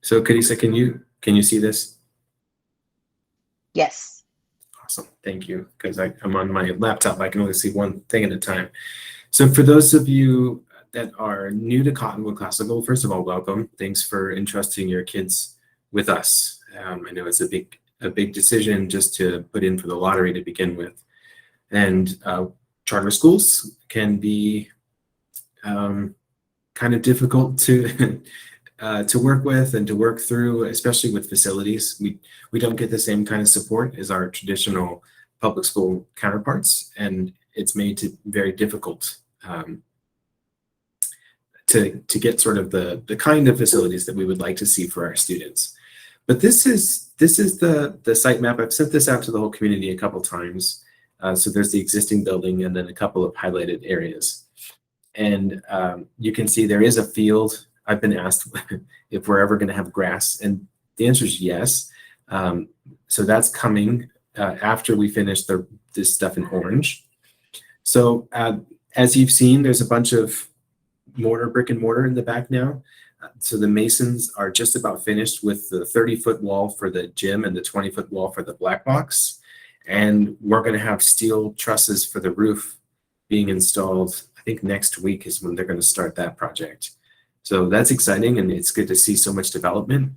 So Kadisa, can you see this? Yes. Awesome, thank you. Because I'm on my laptop, I can only see one thing at a time. So for those of you that are new to Cottonwood Classical, first of all, welcome. Thanks for entrusting your kids with us. I know it's a big decision just to put in for the lottery to begin with. And charter schools can be kind of difficult to work with and to work through, especially with facilities. We don't get the same kind of support as our traditional public school counterparts, and it's made it very difficult to get sort of the kind of facilities that we would like to see for our students. But this is the site map. I've sent this out to the whole community a couple times. So there's the existing building and then a couple of highlighted areas. And you can see there is a field. I've been asked if we're ever going to have grass, and the answer is yes. So that's coming after we finish this stuff in orange. So as you've seen, there's a bunch of brick and mortar in the back now. So the masons are just about finished with the 30-foot wall for the gym and the 20-foot wall for the black box. And we're going to have steel trusses for the roof being installed. I think next week is when they're going to start that project. So that's exciting, and it's good to see so much development.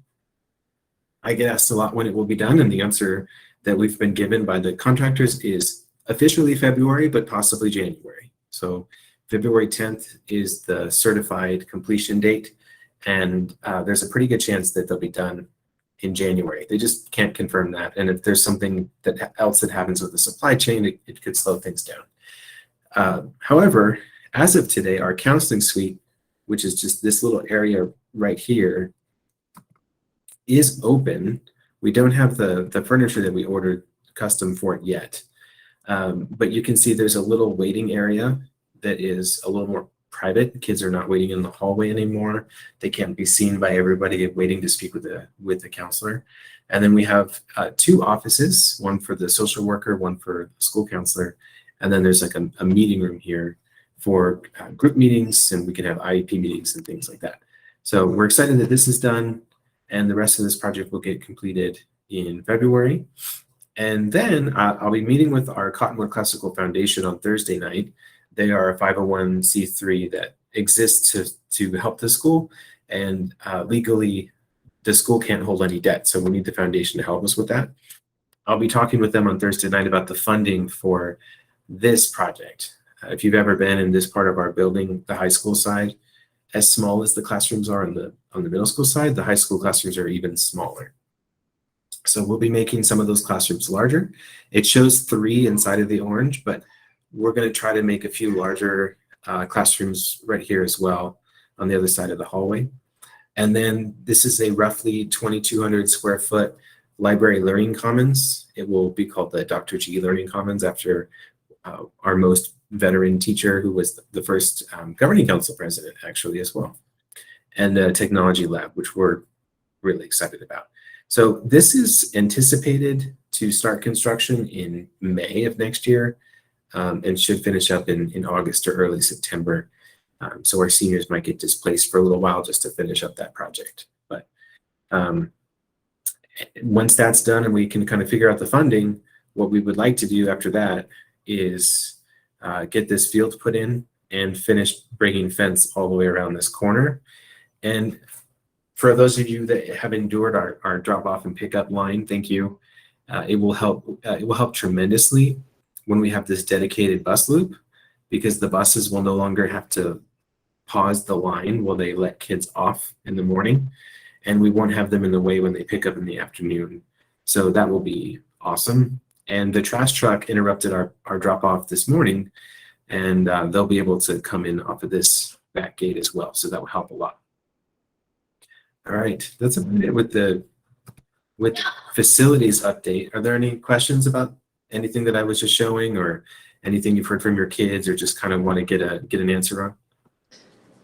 I get asked a lot when it will be done, and the answer that we've been given by the contractors is officially February, but possibly January. So February 10th is the certified completion date, and there's a pretty good chance that they'll be done in January. They just can't confirm that. And if there's something else that happens with the supply chain, it could slow things down. However, as of today, our counseling suite, which is just this little area right here, is open. We don't have the furniture that we ordered custom for it yet. But you can see there's a little waiting area that is a little more private. Kids are not waiting in the hallway anymore. They can't be seen by everybody waiting to speak with the counselor. And then we have 2 offices, one for the social worker, one for the school counselor. And then there's like a meeting room here for group meetings, and we can have IEP meetings and things like that. So we're excited that this is done, and the rest of this project will get completed in February. And then I'll be meeting with our Cottonwood Classical Foundation on Thursday night. They are a 501c3 that exists to help the school, and legally the school can't hold any debt, so we need the foundation to help us with that. I'll be talking with them on Thursday night about the funding for this project. If you've ever been in this part of our building, the high school side, as small as the classrooms are on the middle school side, the high school classrooms are even smaller. So we'll be making some of those classrooms larger. It shows 3 inside of the orange, but we're going to try to make a few larger classrooms right here as well on the other side of the hallway. And then this is a roughly 2,200 square foot library learning commons. It will be called the Dr. G Learning Commons after our most veteran teacher, who was the first governing council president actually as well, and a technology lab, which we're really excited about. So this is anticipated to start construction in May of next year, and should finish up in August or early September. So our seniors might get displaced for a little while just to finish up that project. But once that's done and we can kind of figure out the funding, what we would like to do after that is get this field put in and finish bringing fence all the way around this corner. And for those of you that have endured our drop off and pick up line, thank you. It will help tremendously when we have this dedicated bus loop, because the buses will no longer have to pause the line while they let kids off in the morning, and we won't have them in the way when they pick up in the afternoon. So that will be awesome. And the trash truck interrupted our drop off this morning, and they'll be able to come in off of this back gate as well. So that will help a lot. All right, that's about it with facilities update. Are there any questions about anything that I was just showing, or anything you've heard from your kids, or just kind of want to get an answer on?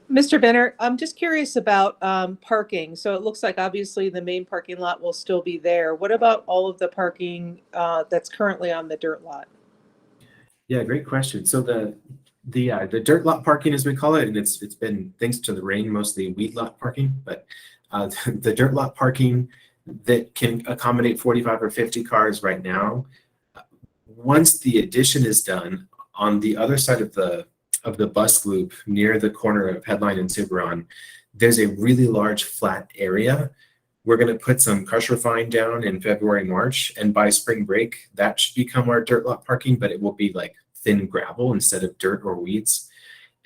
Mr. Benner, I'm just curious about parking. So it looks like obviously the main parking lot will still be there. What about all of the parking that's currently on the dirt lot? Yeah, great question. So the dirt lot parking, as we call it, and it's been, thanks to the rain, mostly weed lot parking, but The dirt lot parking that can accommodate 45 or 50 cars right now, once the addition is done on the other side of the bus loop near the corner of Headline and Tiburon, there's a really large flat area. We're going to put some crusher fine down in February, March, and by spring break, that should become our dirt lot parking, but it will be like thin gravel instead of dirt or weeds.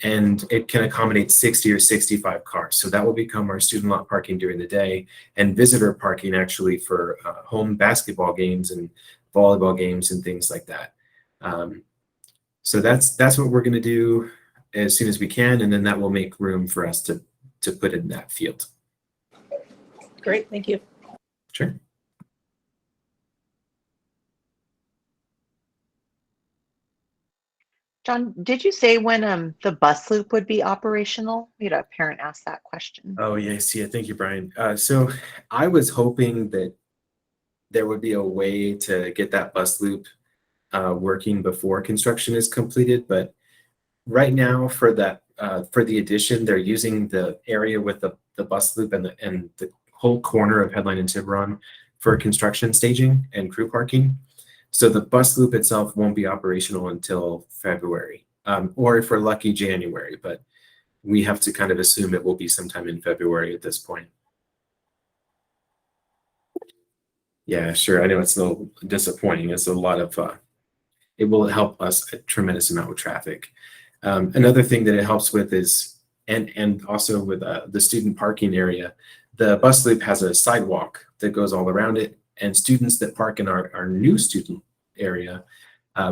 And it can accommodate 60 or 65 cars. So that will become our student lot parking during the day and visitor parking actually for home basketball games and volleyball games and things like that. So that's what we're going to do as soon as we can, and then that will make room for us to put in that field. Great, thank you. Sure. John, did you say when the bus loop would be operational? We had a parent ask that question. Oh, yes. Yeah. Thank you, Brian. So I was hoping that there would be a way to get that bus loop working before construction is completed. But right now for that, for the addition, they're using the area with the bus loop and the whole corner of Headline and Tiburon for construction staging and crew parking. So the bus loop itself won't be operational until February, or if we're lucky, January, but we have to kind of assume it will be sometime in February at this point. Yeah, sure. I know it's a little disappointing. It's a lot of, it will help us a tremendous amount with traffic. Another thing that it helps with is, and also with the student parking area, the bus loop has a sidewalk that goes all around it, and students that park in our new student area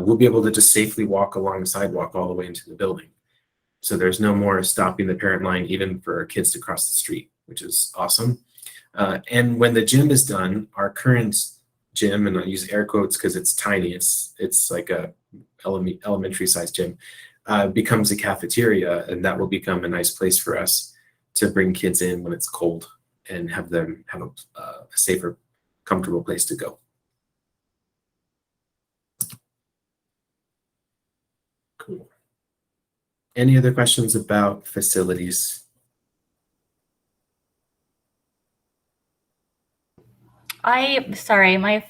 will be able to just safely walk along the sidewalk all the way into the building. So there's no more stopping the parent line even for kids to cross the street, which is awesome. And when the gym is done, our current gym, and I use air quotes because it's tiny, it's like a elementary sized gym, becomes a cafeteria, and that will become a nice place for us to bring kids in when it's cold and have them have a safer, comfortable place to go. Cool. Any other questions about facilities? Sorry, my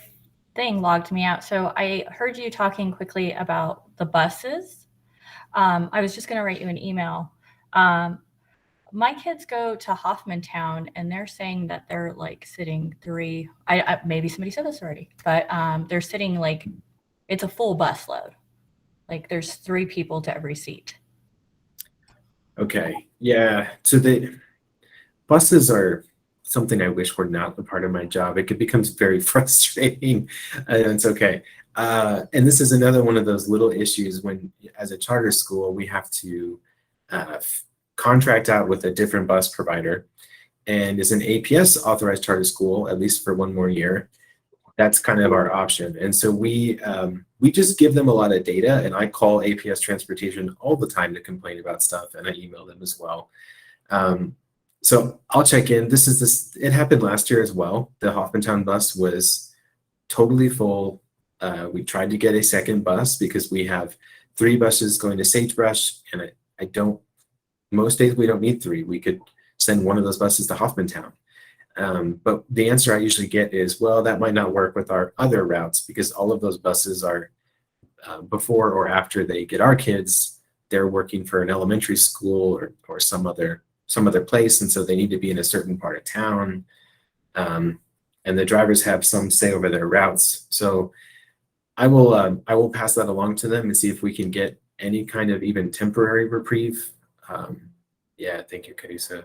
thing logged me out. So I heard you talking quickly about the buses. I was just going to write you an email. My kids go to Hoffmantown, and they're saying that they're like sitting three. Maybe somebody said this already, but they're sitting like it's a full bus load. Like there's 3 people to every seat. Okay, yeah. So the buses are something I wish were not a part of my job. It becomes very frustrating, and it's okay. And this is another one of those little issues when, as a charter school, we have to contract out with a different bus provider. And as an APS authorized charter school, at least for 1 more year, that's kind of our option. And so we just give them a lot of data, and I call APS Transportation all the time to complain about stuff, and I email them as well. So I'll check in. It happened last year as well. The Hoffmantown bus was totally full. We tried to get a second bus because we have 3 buses going to Sagebrush, and most days we don't need 3. We could send one of those buses to Hoffmantown. But the answer I usually get is, well, that might not work with our other routes because all of those buses are before or after they get our kids, they're working for an elementary school or some other place, and so they need to be in a certain part of town. And the drivers have some say over their routes. So I will pass that along to them and see if we can get any kind of even temporary reprieve. Yeah, thank you, Carissa.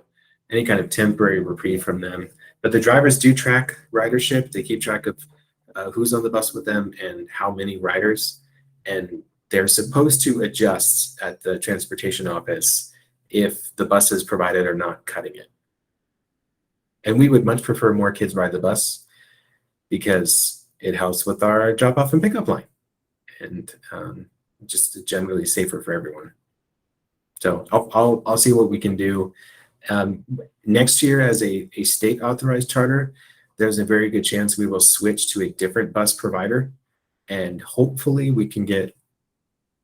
Any kind of temporary reprieve from them. But the drivers do track ridership. They keep track of who's on the bus with them and how many riders. And they're supposed to adjust at the transportation office if the buses provided are not cutting it. And we would much prefer more kids ride the bus because it helps with our drop off and pickup line, and just generally safer for everyone. So I'll see what we can do. Next year, as a state authorized charter, there's a very good chance we will switch to a different bus provider, and hopefully we can get,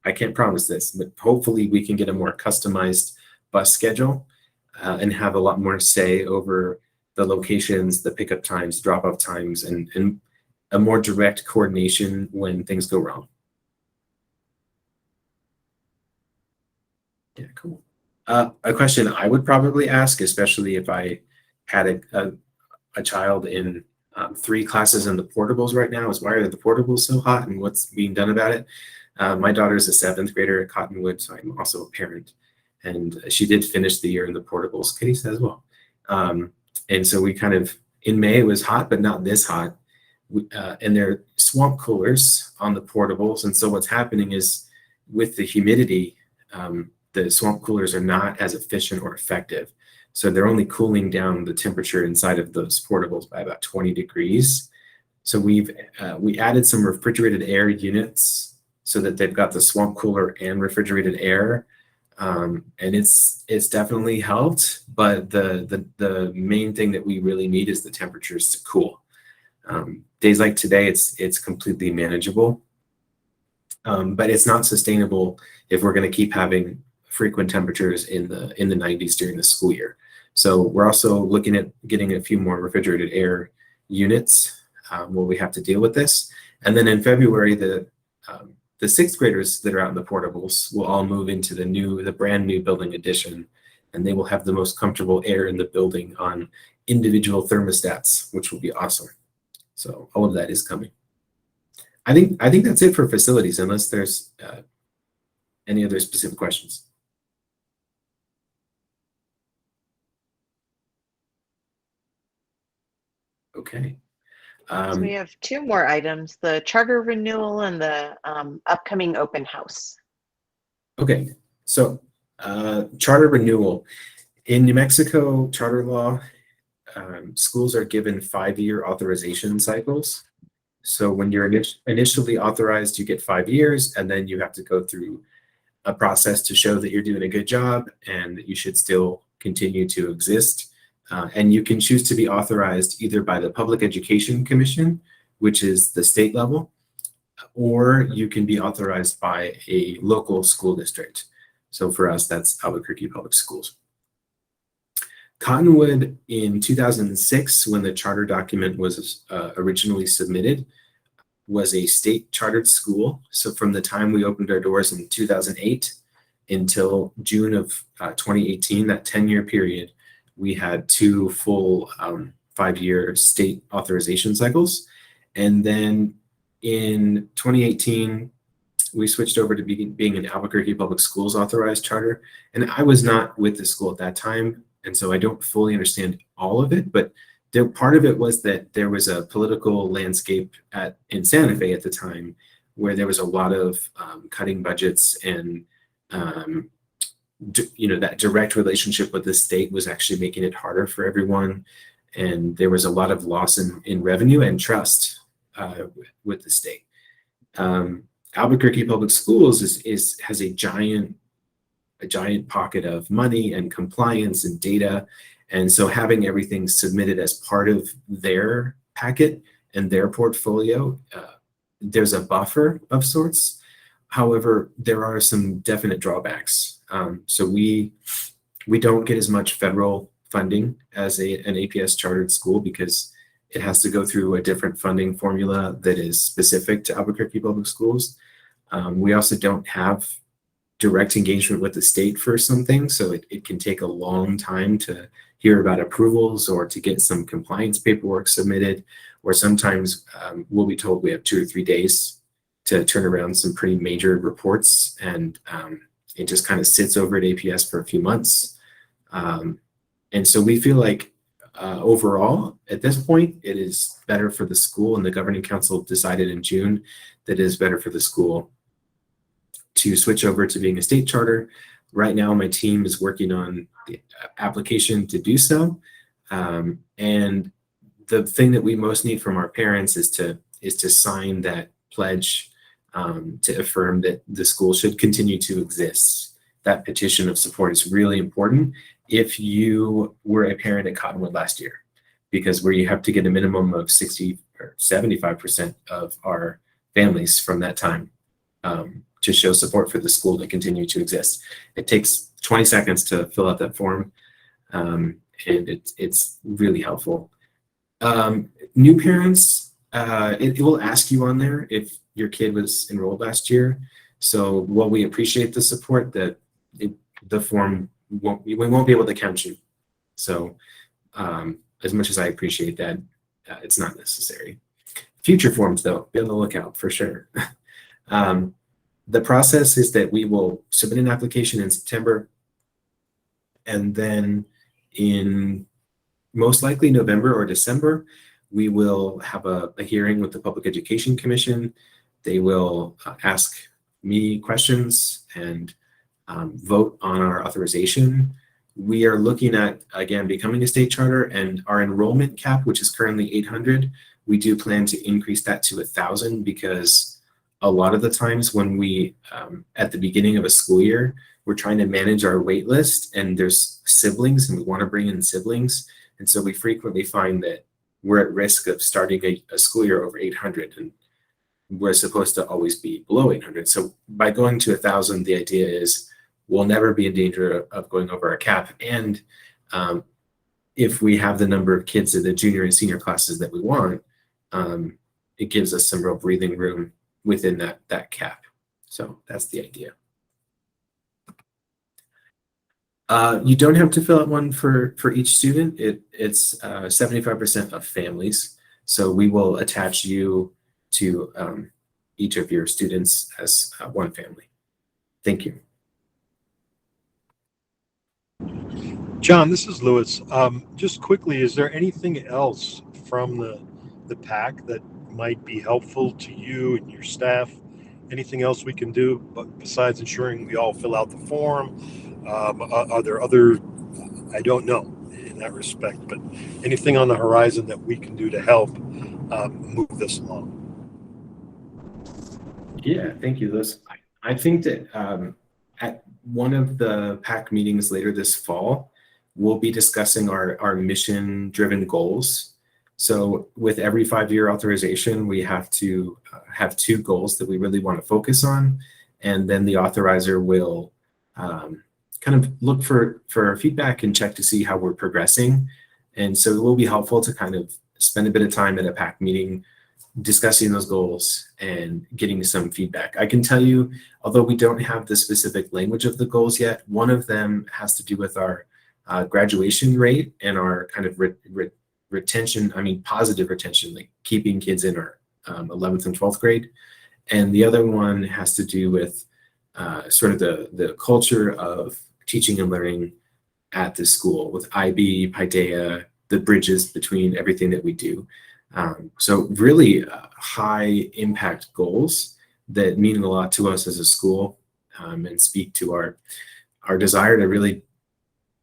I can't promise this, but hopefully we can get a more customized bus schedule and have a lot more say over locations, the pickup times, drop-off times, and a more direct coordination when things go wrong. Yeah, cool. A question I would probably ask, especially if I had a child in 3 classes in the portables right now, is why are the portables so hot and what's being done about it? My daughter is a 7th grader at Cottonwood, so I'm also a parent. And she did finish the year in the portables. Katie said as well. And so we kind of, in May, it was hot, but not this hot. And there are swamp coolers on the portables. And so what's happening is with the humidity, the swamp coolers are not as efficient or effective. So they're only cooling down the temperature inside of those portables by about 20 degrees. So we added some refrigerated air units so that they've got the swamp cooler and refrigerated air. And it's definitely helped, but the main thing that we really need is the temperatures to cool. Days like today, it's completely manageable, but it's not sustainable if we're going to keep having frequent temperatures in the 90s during the school year. So we're also looking at getting a few more refrigerated air units where we have to deal with this. And then in February, the 6th graders that are out in the portables will all move into the brand new building addition, and they will have the most comfortable air in the building on individual thermostats, which will be awesome. So all of that is coming. I think that's it for facilities, unless there's any other specific questions. Okay. So we have 2 more items, the charter renewal and the upcoming open house. Okay, so charter renewal. In New Mexico charter law, schools are given 5-year authorization cycles. So when you're initially authorized, you get 5 years, and then you have to go through a process to show that you're doing a good job and that you should still continue to exist. And you can choose to be authorized either by the Public Education Commission, which is the state level, or you can be authorized by a local school district. So for us, that's Albuquerque Public Schools. Cottonwood in 2006, when the charter document was originally submitted, was a state chartered school. So from the time we opened our doors in 2008 until June of 2018, that 10-year period, we had 2 full 5-year state authorization cycles. And then in 2018, we switched over to being an Albuquerque Public Schools authorized charter. And I was not with the school at that time, and so I don't fully understand all of it, but part of it was that there was a political landscape in Santa Fe at the time where there was a lot of cutting budgets, and that direct relationship with the state was actually making it harder for everyone. And there was a lot of loss in revenue and trust with the state. Albuquerque Public Schools has a giant pocket of money and compliance and data. And so having everything submitted as part of their packet and their portfolio, there's a buffer of sorts. However, there are some definite drawbacks. So we don't get as much federal funding as an APS chartered school because it has to go through a different funding formula that is specific to Albuquerque Public Schools. We also don't have direct engagement with the state for some things, so it can take a long time to hear about approvals or to get some compliance paperwork submitted, or sometimes we'll be told we have 2 or 3 days to turn around some pretty major reports, and it just kind of sits over at APS for a few months. And so we feel like overall, at this point, it is better for the school, and the governing council decided in June that it is better for the school to switch over to being a state charter. Right now, my team is working on the application to do so. And the thing that we most need from our parents is to sign that pledge to affirm that the school should continue to exist. That petition of support is really important if you were a parent at Cottonwood last year, because where you have to get a minimum of 60 or 75% of our families from that time to show support for the school to continue to exist. It takes 20 seconds to fill out that form. and it's really helpful. New parents, it will ask you on there if your kid was enrolled last year. So while we appreciate the support, that the form we won't be able to count you. So as much as I appreciate that, it's not necessary. Future forms, though, be on the lookout for sure. The process is that we will submit an application in September, and then in most likely November or December, we will have a hearing with the Public Education Commission. They will ask me questions and vote on our authorization. We are looking at, again, becoming a state charter, and our enrollment cap, which is currently 800, we do plan to increase that to 1,000, because a lot of the times when we, at the beginning of a school year, we're trying to manage our wait list, and there's siblings and we want to bring in siblings. And so we frequently find that we're at risk of starting a school year over 800, and we're supposed to always be below 800. So by going to 1,000, the idea is we'll never be in danger of going over our cap. And if we have the number of kids in the junior and senior classes that we want, it gives us some real breathing room within that cap. So that's the idea. You don't have to fill out one for each student. It's 75% of families. So we will attach you to each of your students as one family. Thank you. John, this is Louis. Just quickly, is there anything else from the PAC that might be helpful to you and your staff? Anything else we can do besides ensuring we all fill out the form? Are there other, I don't know in that respect, but anything on the horizon that we can do to help move this along? Yeah, thank you, Liz. I think that at one of the PAC meetings later this fall, we'll be discussing our mission-driven goals. So with every 5-year authorization, we have to have 2 goals that we really want to focus on, and then the authorizer will kind of look for feedback and check to see how we're progressing. And so it will be helpful to kind of spend a bit of time at a PAC meeting discussing those goals and getting some feedback. I can tell you, although we don't have the specific language of the goals yet, one of them has to do with our graduation rate and our kind of retention, positive retention, like keeping kids in our 11th and 12th grade. And the other one has to do with sort of the culture of teaching and learning at the school with IB, Paideia, the bridges between everything that we do. So really high impact goals that mean a lot to us as a school, and speak to our desire to really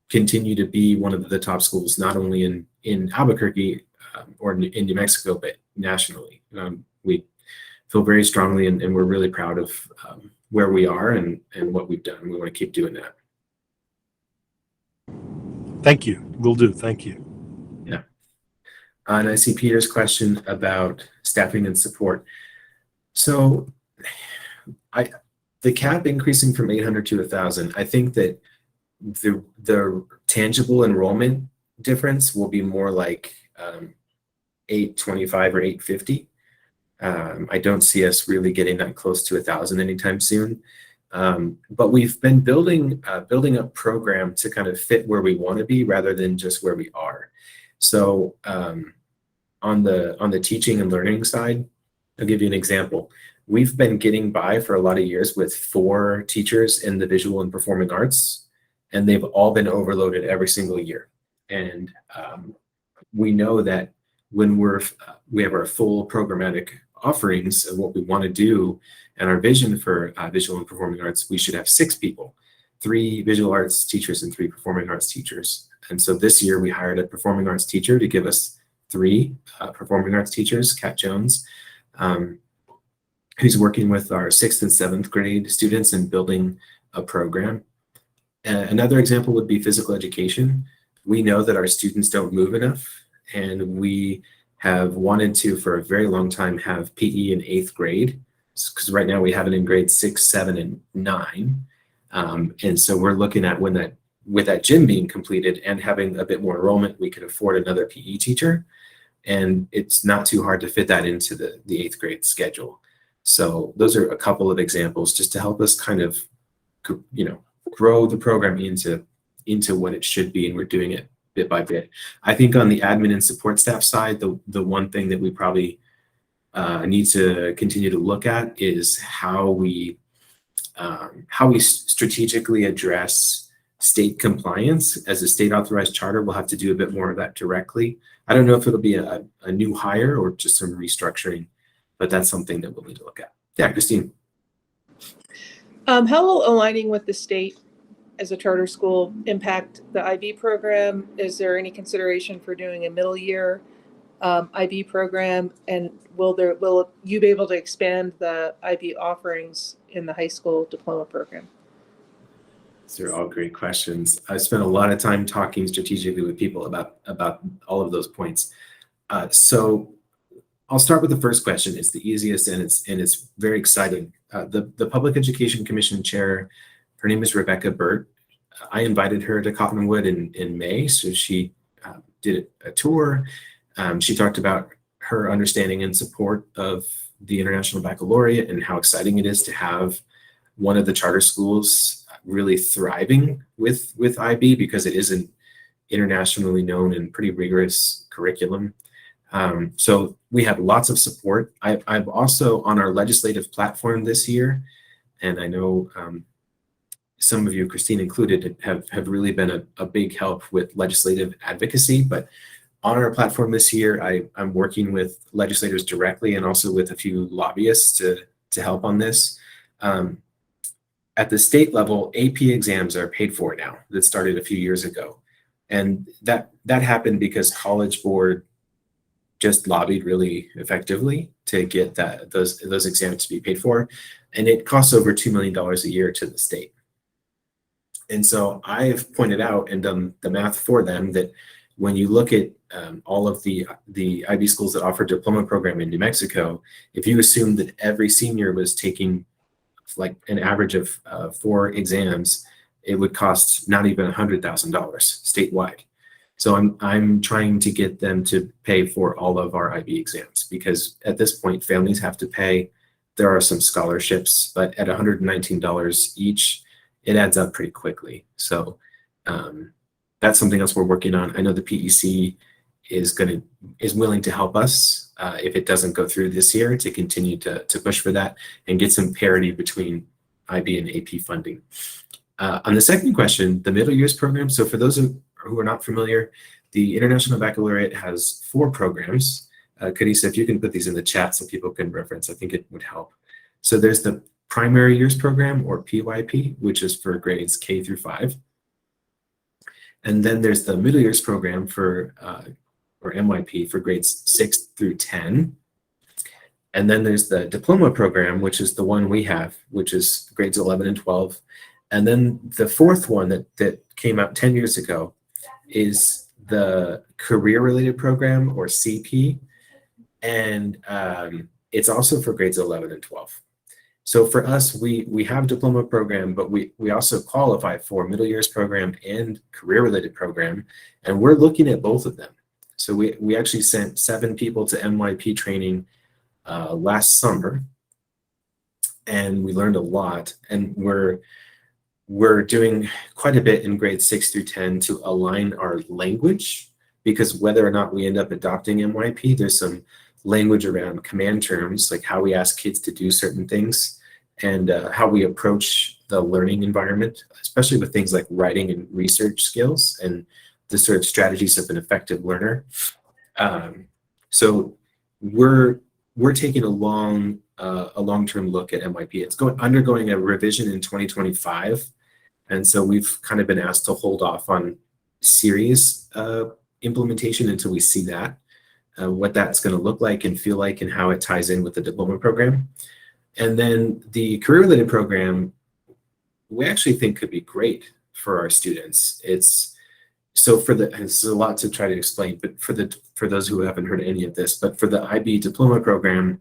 continue to be one of the top schools, not only in Albuquerque or in New Mexico, but nationally. We feel very strongly and we're really proud of where we are and what we've done. We want to keep doing that. Thank you. Will do. Thank you. Yeah. And I see Peter's question about staffing and support. So the cap increasing from 800 to 1,000, I think that the tangible enrollment difference will be more like 825 or 850. I don't see us really getting that close to 1,000 anytime soon. But we've been building a program to kind of fit where we want to be rather than just where we are. So on the teaching and learning side, I'll give you an example. We've been getting by for a lot of years with 4 teachers in the visual and performing arts, and they've all been overloaded every single year. And we know that when we have our full programmatic offerings of what we want to do and our vision for visual and performing arts, we should have 6 people, 3 visual arts teachers and 3 performing arts teachers. And so this year we hired a performing arts teacher to give us 3 performing arts teachers, Kat Jones, who's working with our 6th and 7th grade students and building a program. Another example would be physical education. We know that our students don't move enough, and we have wanted to, for a very long time, have PE in 8th grade, because right now we have it in grades 6, 7, and 9. And so we're looking at when with that gym being completed and having a bit more enrollment, we could afford another PE teacher. And it's not too hard to fit that into the 8th grade schedule. So those are a couple of examples just to help us kind of, grow the program into what it should be, and we're doing it bit by bit. I think on the admin and support staff side, the one thing that we probably need to continue to look at is how we strategically address state compliance. As a state authorized charter, we'll have to do a bit more of that directly. I don't know if it'll be a new hire or just some restructuring, but that's something that we'll need to look at. Yeah, Christine. How will aligning with the state as a charter school impact the IB program? Is there any consideration for doing a middle year IB program? And will you be able to expand the IB offerings in the high school diploma program? These are all great questions. I spent a lot of time talking strategically with people about all of those points. So I'll start with the first question. It's the easiest and it's very exciting. The Public Education Commission chair, her name is Rebecca Burt. I invited her to Cottonwood in May, so she did a tour. She talked about her understanding and support of the International Baccalaureate and how exciting it is to have one of the charter schools really thriving with IB, because it is an internationally known and pretty rigorous curriculum. So we have lots of support. I've also on our legislative platform this year, and I know some of you, Christine included, have really been a big help with legislative advocacy. But on our platform this year, I'm working with legislators directly and also with a few lobbyists to help on this. At the state level, AP exams are paid for now. That started a few years ago. And that happened because College Board just lobbied really effectively to get those exams to be paid for. And it costs over $2 million a year to the state. And so I've pointed out and done the math for them that when you look at all of the IB schools that offer diploma program in New Mexico, if you assume that every senior was taking like an average of 4 exams, it would cost not even $100,000 statewide. So I'm trying to get them to pay for all of our IB exams, because at this point families have to pay. There are some scholarships, but at $119 each, it adds up pretty quickly. So that's something else we're working on. I know the PEC is willing to help us if it doesn't go through this year, to continue to push for that and get some parity between IB and AP funding. On the second question, the middle years program. So for those who are not familiar, the International Baccalaureate has 4 programs. Carissa, if you can put these in the chat so people can reference, I think it would help. So there's the primary years program, or PYP, which is for grades K through 5. And then there's the middle years program for, or MYP, for grades 6 through 10. And then there's the diploma program, which is the one we have, which is grades 11 and 12. And then the fourth one that came out 10 years ago is the career-related program, or CP. And it's also for grades 11 and 12. So for us, we have a diploma program, but we also qualify for middle years program and career-related program, and we're looking at both of them. So we actually sent 7 people to MYP training last summer, and we learned a lot. And we're doing quite a bit in grades 6 through 10 to align our language, because whether or not we end up adopting MYP, there's some language around command terms, like how we ask kids to do certain things, and how we approach the learning environment, especially with things like writing and research skills and the sort of strategies of an effective learner. So we're taking a long-term look at MYP. It's undergoing a revision in 2025, and so we've kind of been asked to hold off on serious implementation until we see that. What that's going to look like and feel like, and how it ties in with the diploma program. And then the career-related program, we actually think could be great for our students. It's a lot to try to explain, but for those who haven't heard any of this, but for the IB diploma program,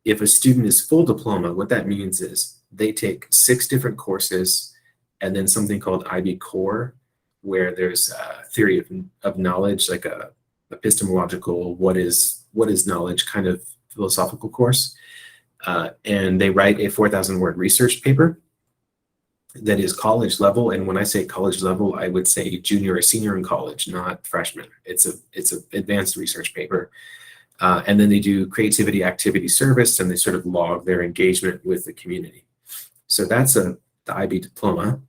if a student is full diploma, what that means is they take 6 different courses and then something called IB Core, where there's a theory of knowledge, like a epistemological, what is knowledge kind of philosophical course. And they write a 4,000 word research paper that is college level. And when I say college level, I would say junior or senior in college, not freshman. It's an advanced research paper. And then they do creativity activity service, and they sort of log their engagement with the community. So that's the IB diploma.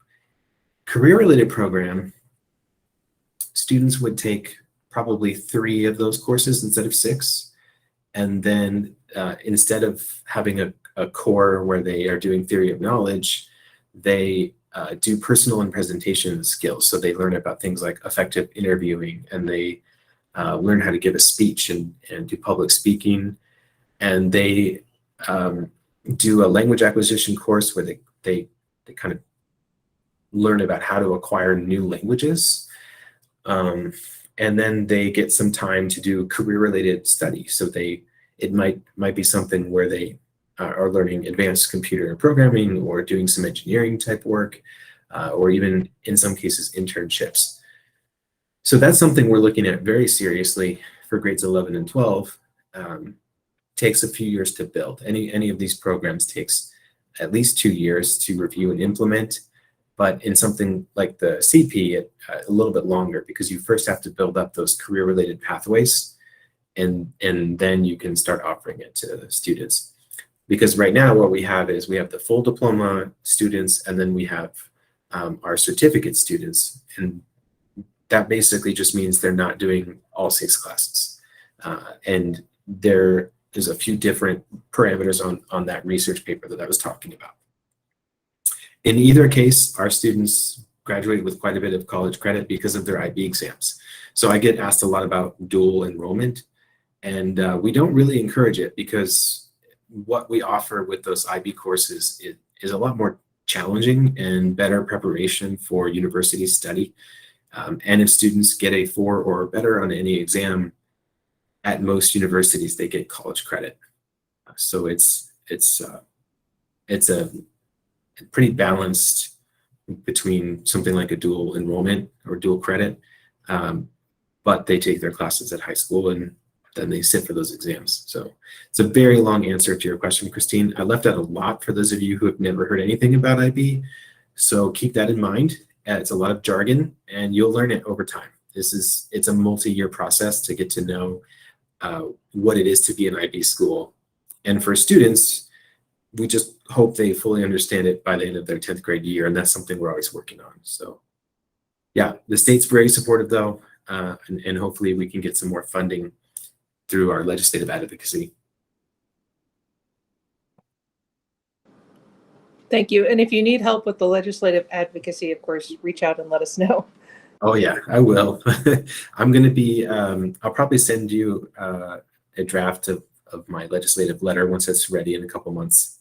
Career-related program, students would take probably 3 of those courses instead of 6. And then instead of having a core where they are doing theory of knowledge, they do personal and presentation skills. So they learn about things like effective interviewing, and they learn how to give a speech and do public speaking. And they do a language acquisition course where they kind of learn about how to acquire new languages. And then they get some time to do career-related study. So it might be something where they are learning advanced computer programming or doing some engineering type work, or even in some cases internships. So that's something we're looking at very seriously for grades 11 and 12. Takes a few years to build. Any of these programs takes at least 2 years to review and implement. But in something like the CP, a little bit longer, because you first have to build up those career-related pathways, and then you can start offering it to students. Because right now what we have is we have the full diploma students, and then we have our certificate students. And that basically just means they're not doing all 6 classes. And there's a few different parameters on that research paper that I was talking about. In either case, our students graduate with quite a bit of college credit because of their IB exams. So I get asked a lot about dual enrollment, and we don't really encourage it, because what we offer with those IB courses is a lot more challenging and better preparation for university study. And if students get a 4 or better on any exam, at most universities, they get college credit. So it's a pretty balanced between something like a dual enrollment or dual credit, but they take their classes at high school and then they sit for those exams. So it's a very long answer to your question, Christine. I left out a lot for those of you who have never heard anything about IB. So keep that in mind. It's a lot of jargon, and you'll learn it over time. It's a multi-year process to get to know what it is to be an IB school. And for students, we just hope they fully understand it by the end of their 10th grade year, and that's something we're always working on. So yeah, the state's very supportive though, and hopefully we can get some more funding through our legislative advocacy. Thank you. And if you need help with the legislative advocacy, of course, reach out and let us know. Oh yeah, I will. I'm going to be, I'll probably send you a draft of my legislative letter once it's ready in a couple months,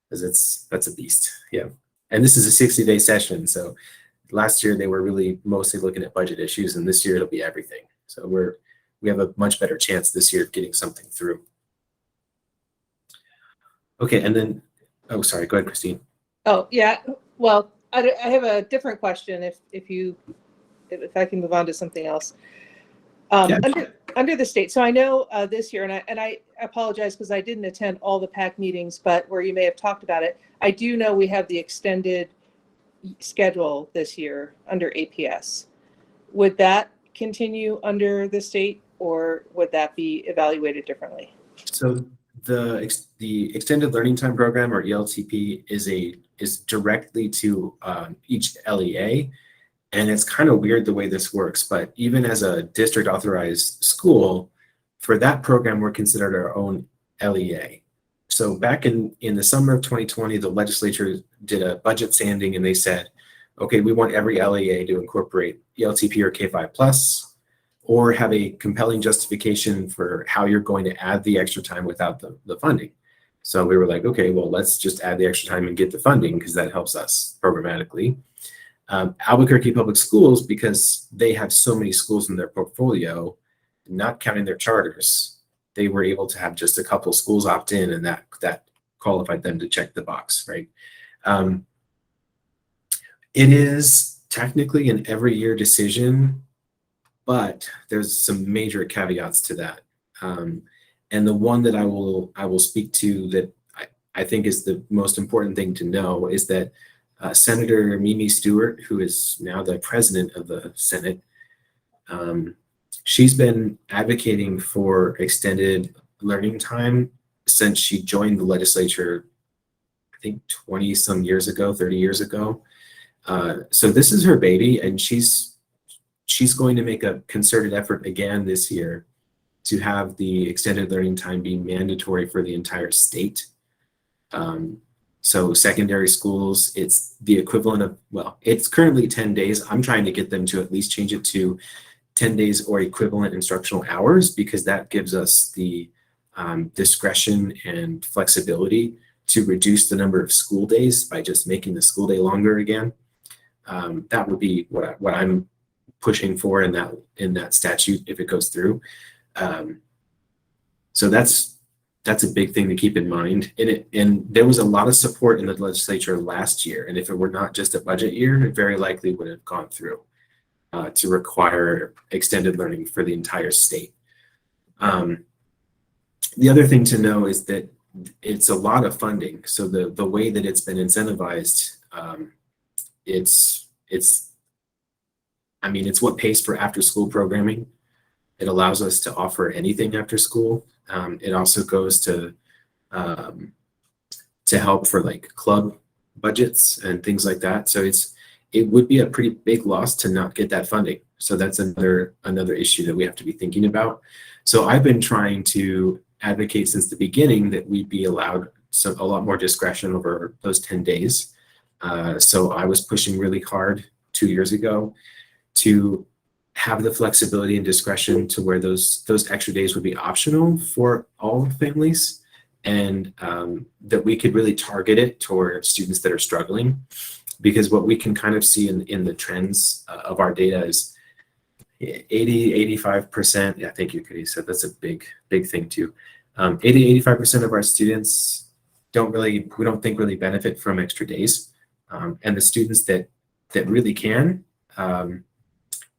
because that's a beast. Yeah. And this is a 60-day session. So last year they were really mostly looking at budget issues, and this year it'll be everything. So we have a much better chance this year of getting something through. Okay, and then, oh, sorry, go ahead, Christine. Oh, yeah. Well, I have a different question if I can move on to something else. Yeah. Under the state, so I know this year, and I apologize because I didn't attend all the PAC meetings, but where you may have talked about it, I do know we have the extended schedule this year under APS. Would that continue under the state, or would that be evaluated differently? So the extended learning time program, or ELTP, is directly to each LEA. And it's kind of weird the way this works, but even as a district authorized school, for that program, we're considered our own LEA. So back in the summer of 2020, the legislature did a budget standing, and they said, okay, we want every LEA to incorporate ELTP or K5+, or have a compelling justification for how you're going to add the extra time without the funding. So we were like, okay, well, let's just add the extra time and get the funding, because that helps us programmatically. Albuquerque Public Schools, because they have so many schools in their portfolio, not counting their charters, they were able to have just a couple schools opt in, and that qualified them to check the box, right? It is technically an every year decision, but there's some major caveats to that. And the one that I will speak to that I think is the most important thing to know is that Senator Mimi Stewart, who is now the president of the Senate, she's been advocating for extended learning time since she joined the legislature, I think 20 some years ago, 30 years ago. So this is her baby, and she's going to make a concerted effort again this year to have the extended learning time be mandatory for the entire state. So secondary schools, it's the equivalent of, well, it's currently 10 days. I'm trying to get them to at least change it to 10 days or equivalent instructional hours, because that gives us the discretion and flexibility to reduce the number of school days by just making the school day longer again. That would be what I'm pushing for in that statute if it goes through. So that's a big thing to keep in mind. And there was a lot of support in the legislature last year, and if it were not just a budget year, it very likely would have gone through to require extended learning for the entire state. The other thing to know is that it's a lot of funding. So the way that it's been incentivized, it's what pays for after school programming. It allows us to offer anything after school. It also goes to help for like club budgets and things like that. So it would be a pretty big loss to not get that funding. So that's another issue that we have to be thinking about. So I've been trying to advocate since the beginning that we be allowed a lot more discretion over those 10 days. So I was pushing really hard 2 years ago to have the flexibility and discretion to where those extra days would be optional for all families, and that we could really target it toward students that are struggling. Because what we can kind of see in the trends of our data is 85%. Yeah, thank you, Cody. So that's a big thing too. 85% of our students we don't think really benefit from extra days. And the students that really can,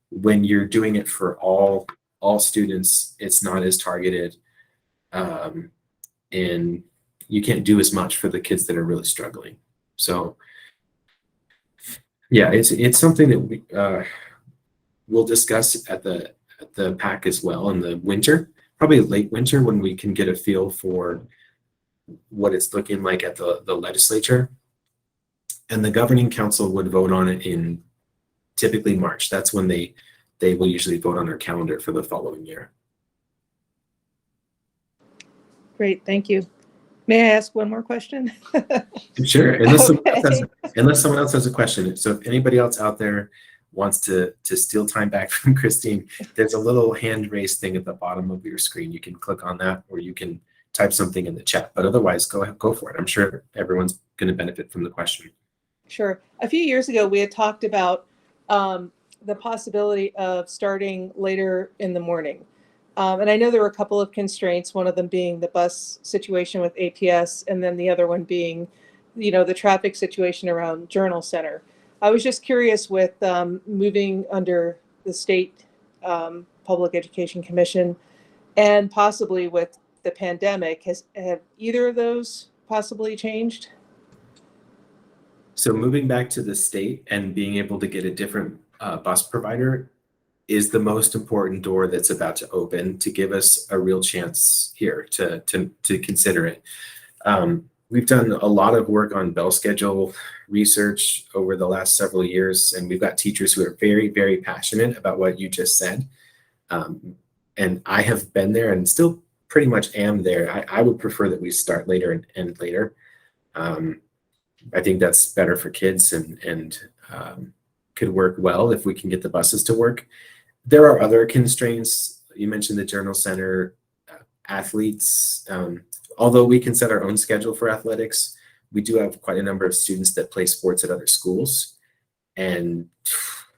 when you're doing it for all students, it's not as targeted, and you can't do as much for the kids that are really struggling. So yeah, it's something that we'll discuss at the PAC as well in the winter, probably late winter, when we can get a feel for what it's looking like at the legislature. And the governing council would vote on it in typically March. That's when they will usually vote on their calendar for the following year. Great, thank you. May I ask one more question? Sure, unless Okay. someone else has a question. So if anybody else out there wants to steal time back from Christine, there's a little hand raise thing at the bottom of your screen. You can click on that, or you can type something in the chat. But otherwise, go for it. I'm sure everyone's going to benefit from the question. Sure. A few years ago, we had talked about the possibility of starting later in the morning. And I know there were a couple of constraints, one of them being the bus situation with APS, and then the other one being, the traffic situation around Journal Center. I was just curious with moving under the state Public Education Commission, and possibly with the pandemic, have either of those possibly changed? So moving back to the state and being able to get a different bus provider is the most important door that's about to open to give us a real chance here to consider it. We've done a lot of work on bell schedule research over the last several years, and we've got teachers who are very, very passionate about what you just said. And I have been there and still pretty much am there. I would prefer that we start later and end later. I think that's better for kids and could work well if we can get the buses to work. There are other constraints. You mentioned the Journal Center, athletes. Although we can set our own schedule for athletics, we do have quite a number of students that play sports at other schools. And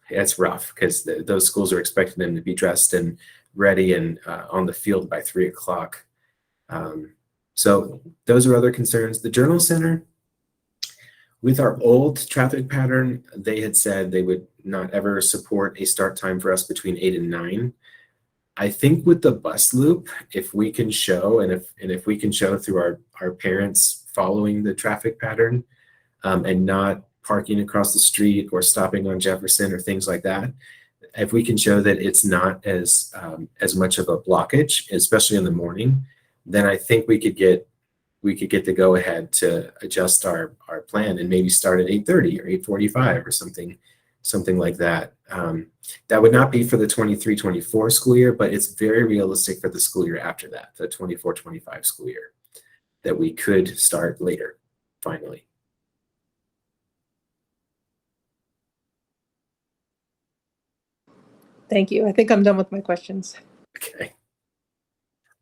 it's rough because those schools are expecting them to be dressed and ready and on the field by 3 o'clock. So those are other concerns. The Journal Center, with our old traffic pattern, they had said they would not ever support a start time for us between 8 and 9. I think with the bus loop, if we can show, and if we can show through our parents following the traffic pattern, and not parking across the street or stopping on Jefferson or things like that, if we can show that it's not as much of a blockage, especially in the morning, then I think we could get the go ahead to adjust our plan and maybe start at 8:30 or 8:45 or something like that. That would not be for the 23-24 school year, but it's very realistic for the school year after that, the 24-25 school year, that we could start later, finally. Thank you. I think I'm done with my questions. Okay.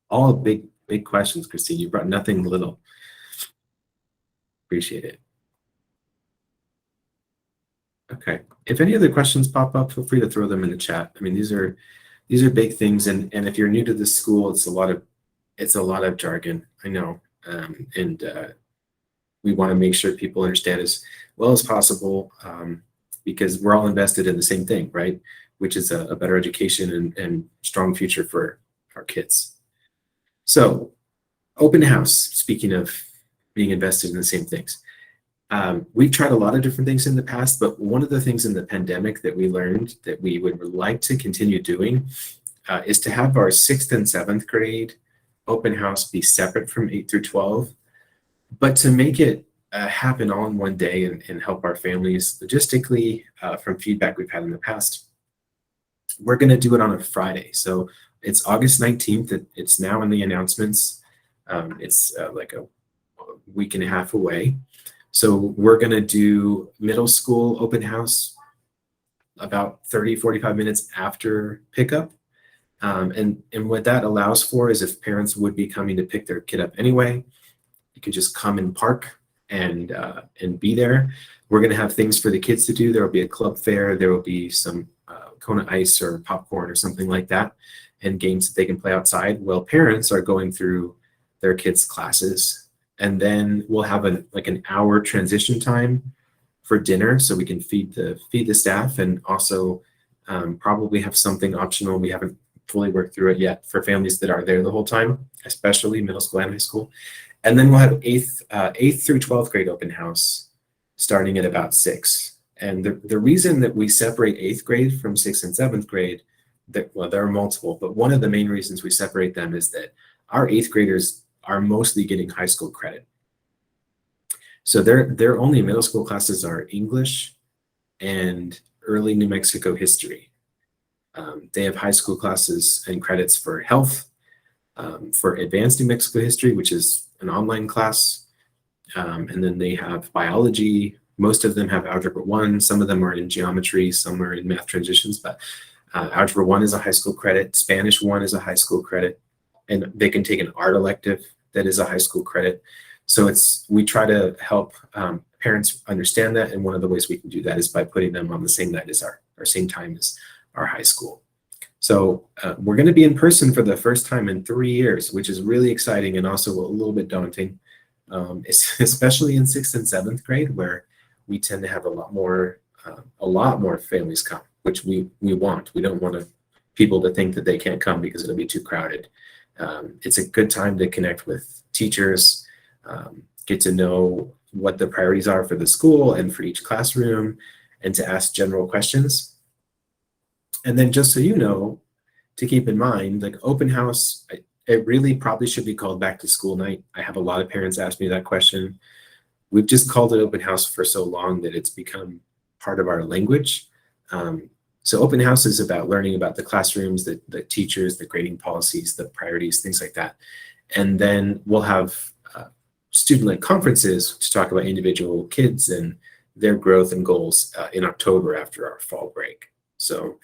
All big questions, Christine. You brought nothing little. Appreciate it. Okay. If any other questions pop up, feel free to throw them in the chat. I mean, these are big things, and if you're new to this school, it's a lot of jargon. I know, and we want to make sure people understand as well as possible, because we're all invested in the same thing, right? Which is a better education and strong future for our kids. So, open house, speaking of being invested in the same things. We've tried a lot of different things in the past, but one of the things in the pandemic that we learned that we would like to continue doing is to have our 6th and 7th grade open house be separate from 8 through 12, but to make it happen all in one day and help our families logistically, from feedback we've had in the past. We're going to do it on a Friday. So it's August 19th. It's now in the announcements. It's like a week and a half away. So we're going to do middle school open house about 30-45 minutes after pickup. And what that allows for is if parents would be coming to pick their kid up anyway, you could just come and park and be there. We're going to have things for the kids to do. There will be a club fair. There will be some Kona ice or popcorn or something like that, and games that they can play outside while parents are going through their kids' classes. And then we'll have an hour transition time for dinner, so we can feed the staff, and also probably have something optional. We haven't fully worked through it yet for families that are there the whole time, especially middle school and high school. And then we'll have 8th through 12th grade open house starting at about 6. And the reason that we separate 8th grade from 6th and 7th grade, there are multiple, but one of the main reasons we separate them is that our 8th graders are mostly getting high school credit. So their only middle school classes are English and early New Mexico history. They have high school classes and credits for health, for advanced New Mexico history, which is an online class. And then they have biology. Most of them have Algebra 1. Some of them are in geometry, some are in math transitions, but Algebra 1 is a high school credit. Spanish 1 is a high school credit. And they can take an art elective that is a high school credit. So we try to help parents understand that. And one of the ways we can do that is by putting them on the same night as our same time as our high school. So we're going to be in person for the first time in 3 years, which is really exciting and also a little bit daunting, especially in 6th and 7th grade, where we tend to have a lot more families come, which we want. We don't want people to think that they can't come because it'll be too crowded. It's a good time to connect with teachers, get to know what the priorities are for the school and for each classroom, and to ask general questions. And then just so you know, to keep in mind, like open house, it really probably should be called back to school night. I have a lot of parents ask me that question. We've just called it open house for so long that it's become part of our language. So open house is about learning about the classrooms, the teachers, the grading policies, the priorities, things like that. And then we'll have student-led conferences to talk about individual kids and their growth and goals in October after our fall break. So,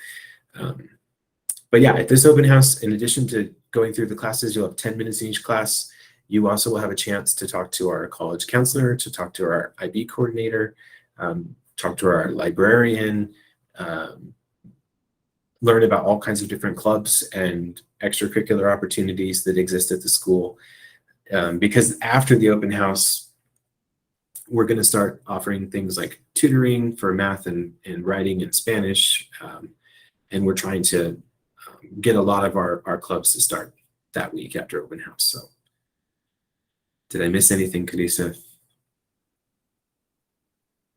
but yeah, at this open house, in addition to going through the classes, you'll have 10 minutes in each class. You also will have a chance to talk to our college counselor, to talk to our IB coordinator, talk to our librarian, learn about all kinds of different clubs and extracurricular opportunities that exist at the school. Because after the open house, we're going to start offering things like tutoring for math and writing and Spanish. And we're trying to get a lot of our clubs to start that week after open house. So did I miss anything, Kadisa?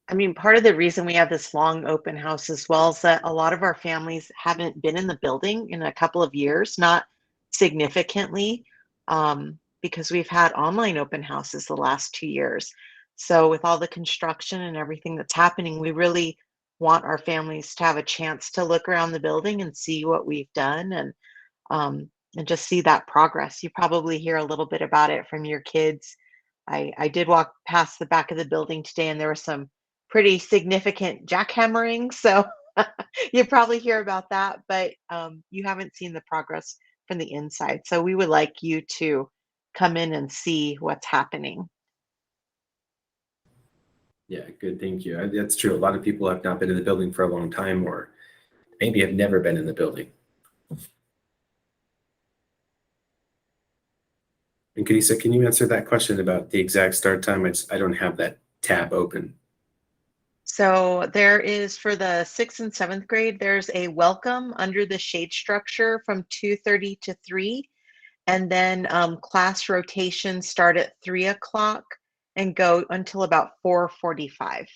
I mean, part of the reason we have this long open house as well is that a lot of our families haven't been in the building in a couple of years, not significantly, because we've had online open houses the last 2 years. So with all the construction and everything that's happening, we really want our families to have a chance to look around the building and see what we've done and just see that progress. You probably hear a little bit about it from your kids. I did walk past the back of the building today, and there was some pretty significant jackhammering. So you probably hear about that, but you haven't seen the progress from the inside. So we would like you to come in and see what's happening. Yeah, good. Thank you. That's true. A lot of people have not been in the building for a long time, or maybe have never been in the building. And Kadisa, can you answer that question about the exact start time? I don't have that tab open. So there is, for the 6th and 7th grade, there's a welcome under the shade structure from 2:30 to 3. And then class rotations start at 3 o'clock and go until about 4:45.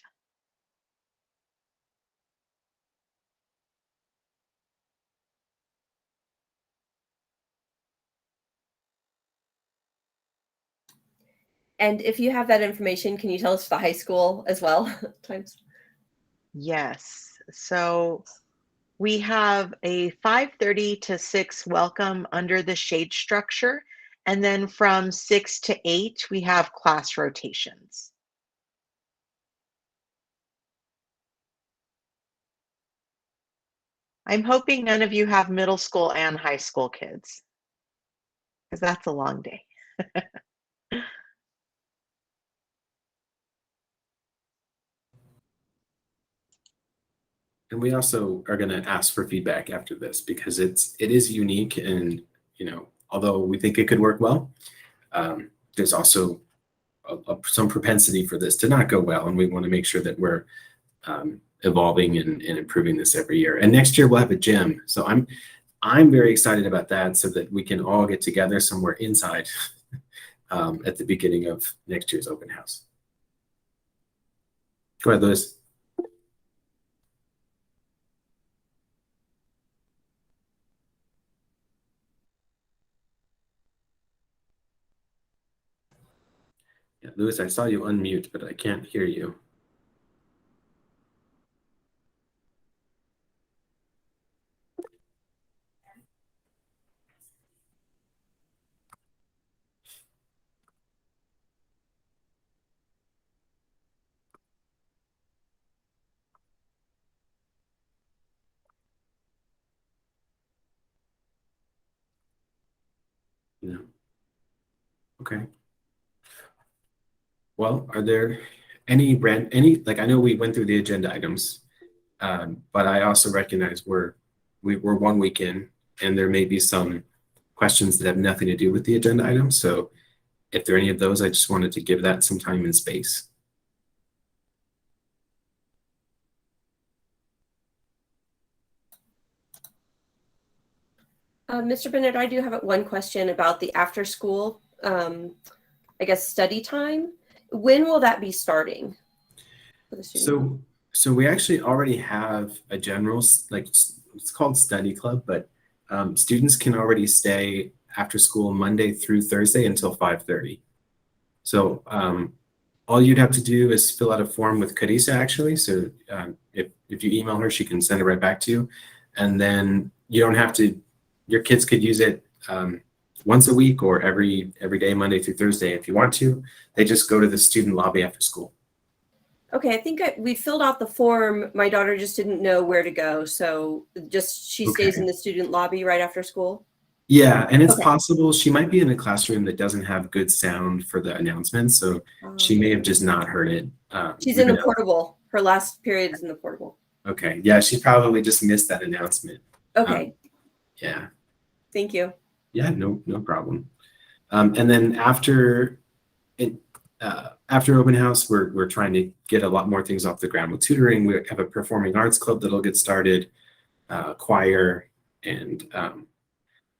And if you have that information, can you tell us the high school as well? Times. Yes. So we have a 5:30 to 6 welcome under the shade structure. And then from 6 to 8, we have class rotations. I'm hoping none of you have middle school and high school kids, because that's a long day. And we also are going to ask for feedback after this, because it is unique, and although we think it could work well, there's also some propensity for this to not go well, and we want to make sure that we're evolving and improving this every year. And next year we'll have a gym, so I'm very excited about that, so that we can all get together somewhere inside at the beginning of next year's open house. Go ahead, Lewis. Yeah, Lewis, I saw you unmute, but I can't hear you. No. Okay. Well, are there any I know we went through the agenda items, but I also recognize we're 1 week in, and there may be some questions that have nothing to do with the agenda items. So if there are any of those, I just wanted to give that some time and space. Mr. Bennett, I do have one question about the after school, I guess, study time. When will that be starting for the student? So we actually already have a general, it's called study club, but students can already stay after school Monday through Thursday until 5:30. So all you'd have to do is fill out a form with Kadisa, actually. So if you email her, she can send it right back to you. And then you don't have to, your kids could use it once a week or every day, Monday through Thursday, if you want to. They just go to the student lobby after school. Okay, I think we filled out the form. My daughter just didn't know where to go. So she stays in the student lobby right after school? Yeah, and it's possible she might be in a classroom that doesn't have good sound for the announcements, so she may have just not heard it. She's in the portable. Her last period is in the portable. Okay, yeah, she probably just missed that announcement. Okay. Yeah. Thank you. after open house, we're trying to get a lot more things off the ground with tutoring. We have a performing arts club that'll get started, choir, and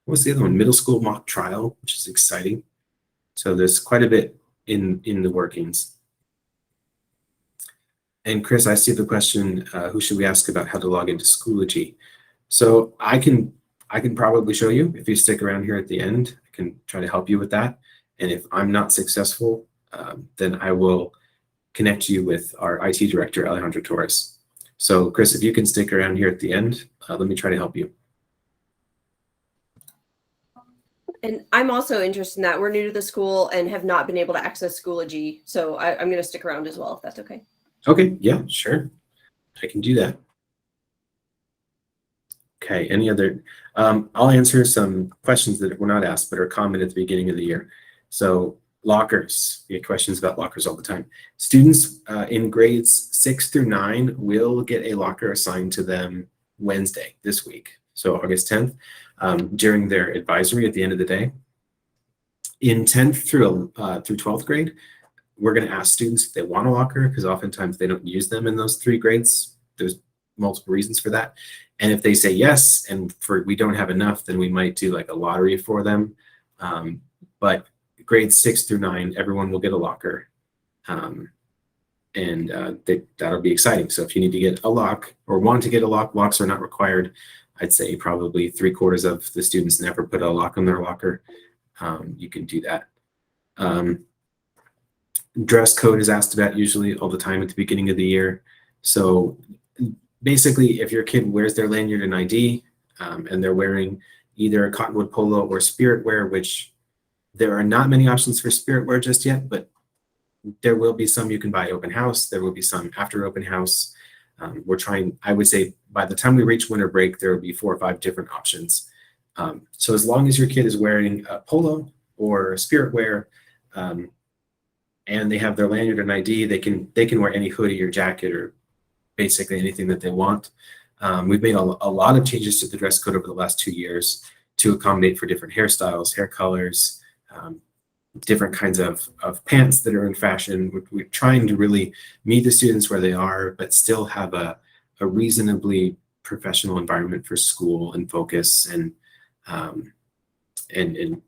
what's the other one? Middle school mock trial, which is exciting. So there's quite a bit in the workings. And Chris, I see the question, who should we ask about how to log into Schoology? So I can probably show you if you stick around here at the end. I can try to help you with that. And if I'm not successful, then I will connect you with our IT director, Alejandro Torres. So Chris, if you can stick around here at the end, let me try to help you. And I'm also interested in that. We're new to the school and have not been able to access Schoology. So I'm going to stick around as well, if that's okay. Okay, yeah, sure. I can do that. Okay, any other? I'll answer some questions that were not asked but are common at the beginning of the year. So lockers, we get questions about lockers all the time. Students in grades 6 through 9 will get a locker assigned to them Wednesday this week, so August 10th, during their advisory at the end of the day. In 10th through 12th grade, we're going to ask students if they want a locker, because oftentimes they don't use them in those 3 grades. There's multiple reasons for that. And if they say yes, and we don't have enough, then we might do like a lottery for them. But grades 6 through 9, everyone will get a locker. That'll be exciting. So if you need to get a lock or want to get a lock, locks are not required. I'd say probably 3/4 of the students never put a lock on their locker. You can do that. Dress code is asked about usually all the time at the beginning of the year. So basically, if your kid wears their lanyard and ID, and they're wearing either a cottonwood polo or spirit wear, which there are not many options for spirit wear just yet, but there will be some you can buy open house. There will be some after open house. We're trying, I would say by the time we reach winter break, there will be 4 or 5 different options. So as long as your kid is wearing a polo or spirit wear, and they have their lanyard and ID, they can wear any hoodie or jacket or basically anything that they want. We've made a lot of changes to the dress code over the last 2 years to accommodate for different hairstyles, hair colors, different kinds of pants that are in fashion. We're trying to really meet the students where they are, but still have a reasonably professional environment for school and focus, and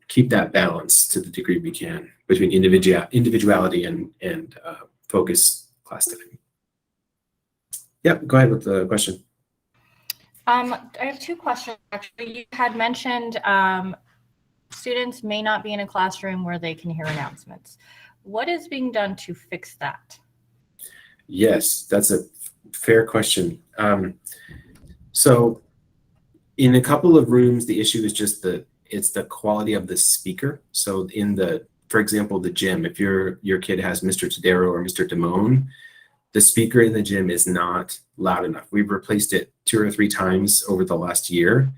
keep that balance to the degree we can between individuality and focus class time. Yep, go ahead with the question. I have 2 questions, actually. You had mentioned students may not be in a classroom where they can hear announcements. What is being done to fix that? Yes, that's a fair question. So in a couple of rooms, the issue is just it's the quality of the speaker. So for example, the gym, if your kid has Mr. Tadero or Mr. Damone, the speaker in the gym is not loud enough. We've replaced it 2 or 3 times over the last year,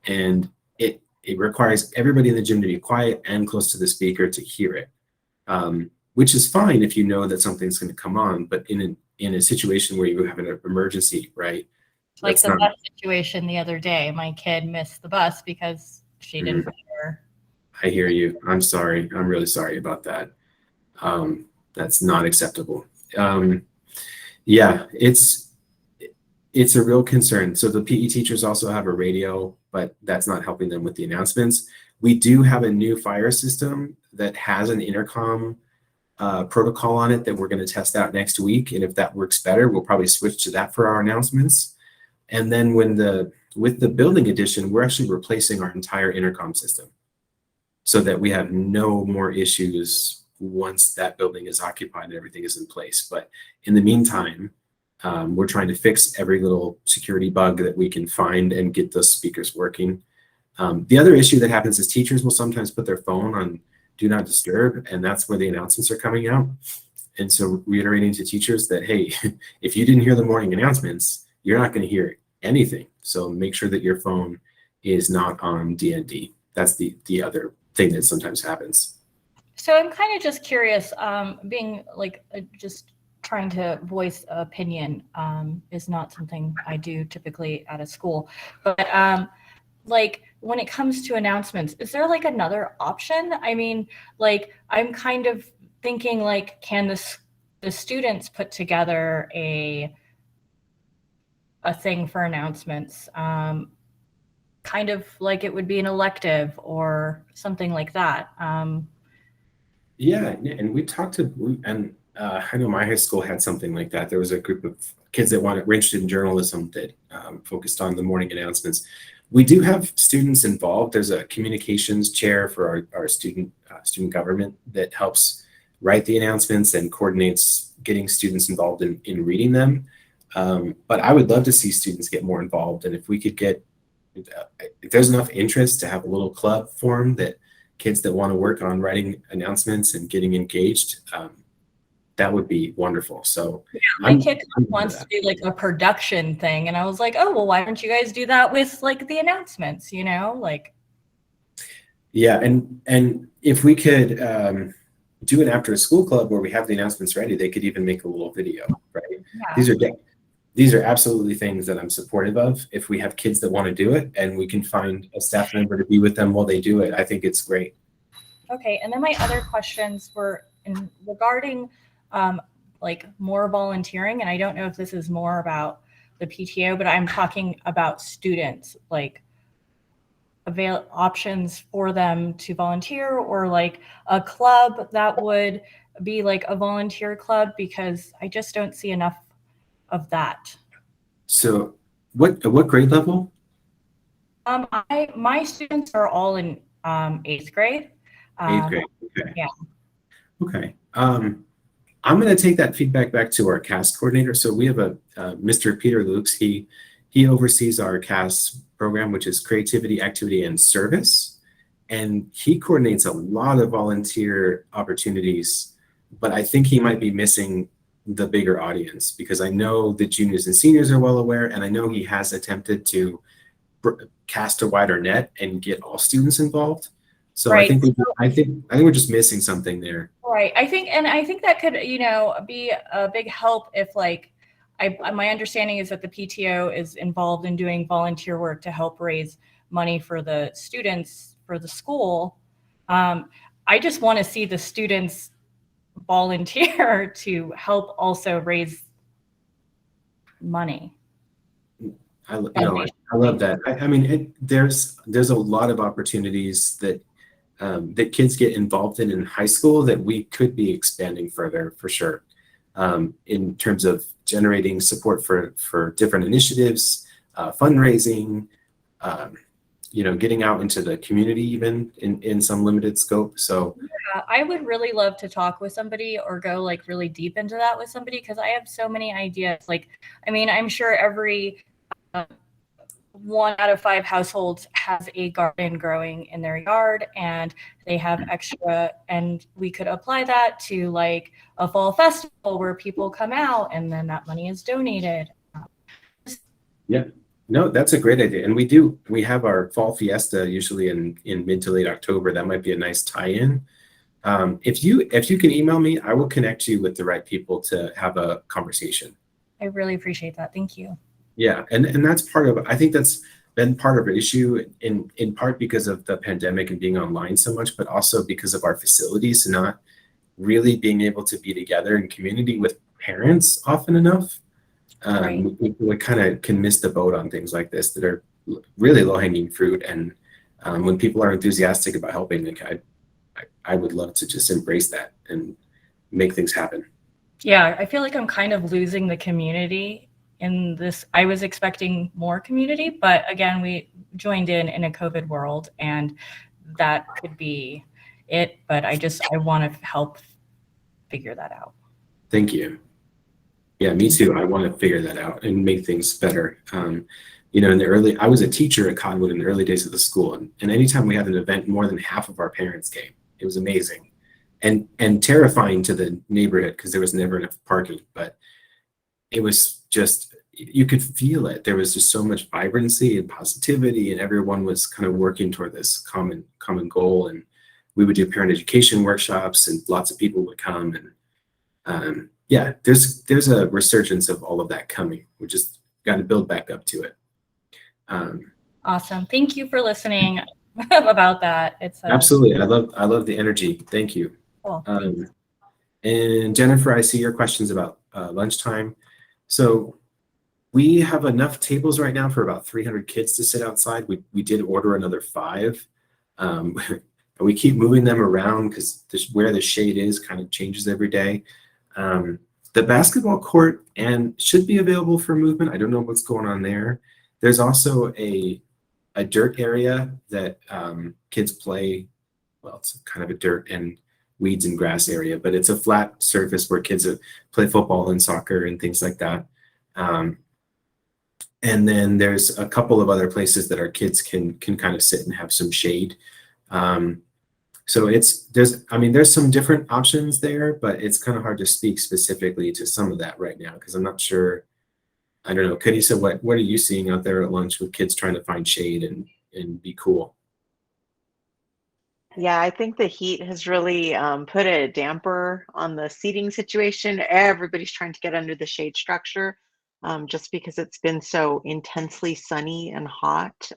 and it requires everybody in the gym to be quiet and close to the speaker to hear it, which is fine if you know that something's going to come on. But in a situation where you have an emergency, right? Like the bus situation the other day, my kid missed the bus because she didn't hear. I hear you. I'm sorry. I'm really sorry about that. That's not acceptable. Yeah, it's a real concern. So the PE teachers also have a radio, but that's not helping them with the announcements. We do have a new fire system that has an intercom protocol on it that we're going to test out next week. And if that works better, we'll probably switch to that for our announcements. And then with the building edition, we're actually replacing our entire intercom system so that we have no more issues once that building is occupied and everything is in place. But in the meantime, we're trying to fix every little security bug that we can find and get those speakers working. The other issue that happens is teachers will sometimes put their phone on Do Not Disturb, and that's where the announcements are coming out. And so reiterating to teachers that, hey, if you didn't hear the morning announcements, you're not going to hear anything. So make sure that your phone is not on DND. That's the other thing that sometimes happens. So I'm kind of just curious, being like just trying to voice opinion is not something I do typically at a school, but like when it comes to announcements, is there like another option? I mean, like I'm kind of thinking like, can the students put together a thing for announcements, kind of like it would be an elective or something like that. Yeah, and we talked to, and I know my high school had something like that. There was a group of kids that were interested in journalism that focused on the morning announcements. We do have students involved. There's a communications chair for our student government that helps write the announcements and coordinates getting students involved in reading them. But I would love to see students get more involved, and if we could get, if there's enough interest to have a little club formed that kids that want to work on writing announcements and getting engaged, that would be wonderful. So yeah, my kid wants to do like a production thing, and I was like, oh, well, why don't you guys do that with like the announcements, you know, like. Yeah, and if we could do an after school club where we have the announcements ready, they could even make a little video, right? Yeah. These are absolutely things that I'm supportive of. If we have kids that want to do it and we can find a staff member to be with them while they do it, I think it's great. Okay, and then my other questions were regarding like more volunteering, and I don't know if this is more about the PTO, but I'm talking about students, like options for them to volunteer, or like a club that would be like a volunteer club, because I just don't see enough of that. So what grade level? My students are all in 8th grade. 8th grade. Okay. Yeah. Okay. I'm going to take that feedback back to our CAS coordinator. So we have a Mr. Peter Lukes. He oversees our CAS program, which is creativity, activity, and service. And he coordinates a lot of volunteer opportunities, but I think he might be missing the bigger audience, because I know the juniors and seniors are well aware, and I know he has attempted to cast a wider net and get all students involved. So right. I think we're just missing something there. Right. I think that could, you know, be a big help if, like, my understanding is that the PTO is involved in doing volunteer work to help raise money for the students for the school. I just want to see the students volunteer to help also raise money. I love that. I mean, there's a lot of opportunities that that kids get involved in high school that we could be expanding further, for sure, in terms of generating support for different initiatives, fundraising, you know, getting out into the community even in some limited scope. So yeah, I would really love to talk with somebody or go like really deep into that with somebody, because I have so many ideas. Like, I mean, I'm sure every 1 out of 5 households has a garden growing in their yard, and they have extra, and we could apply that to like a fall festival where people come out and then that money is donated. Yeah, no, that's a great idea. And we have our fall fiesta usually in mid to late October. That might be a nice tie-in. If you can email me, I will connect you with the right people to have a conversation. I really appreciate that. Thank you. Yeah, and that's part of, I think that's been part of an issue in part because of the pandemic and being online so much, but also because of our facilities not really being able to be together in community with parents often enough. Right. We kind of can miss the boat on things like this that are really low-hanging fruit. And when people are enthusiastic about helping, like I would love to just embrace that and make things happen. Yeah, I feel like I'm kind of losing the community in this. I was expecting more community, but again, we joined in a COVID world, and that could be it. But I want to help figure that out. Thank you. Yeah, me too. I want to figure that out and make things better. You know, I was a teacher at Cottonwood in the early days of the school, and anytime we had an event, more than half of our parents came. It was amazing and terrifying to the neighborhood because there was never enough parking, but it was just, you could feel it. There was just so much vibrancy and positivity, and everyone was kind of working toward this common goal. And we would do parent education workshops, and lots of people would come. And yeah, there's a resurgence of all of that coming. We just got to build back up to it. Awesome. Thank you for listening about that. It's absolutely. I love the energy. Thank you. Cool. And Jennifer, I see your questions about lunchtime. So we have enough tables right now for about 300 kids to sit outside. We did order another 5. We keep moving them around because where the shade is kind of changes every day. The basketball court should be available for movement. I don't know what's going on there. There's also a dirt area that kids play. Well, it's kind of a dirt and weeds and grass area, but it's a flat surface where kids play football and soccer and things like that. And then there's a couple of other places that our kids can kind of sit and have some shade. So there's some different options there, but it's kind of hard to speak specifically to some of that right now because I'm not sure. I don't know. Kadisa, what are you seeing out there at lunch with kids trying to find shade and be cool? Yeah, I think the heat has really put a damper on the seating situation. Everybody's trying to get under the shade structure just because it's been so intensely sunny and hot.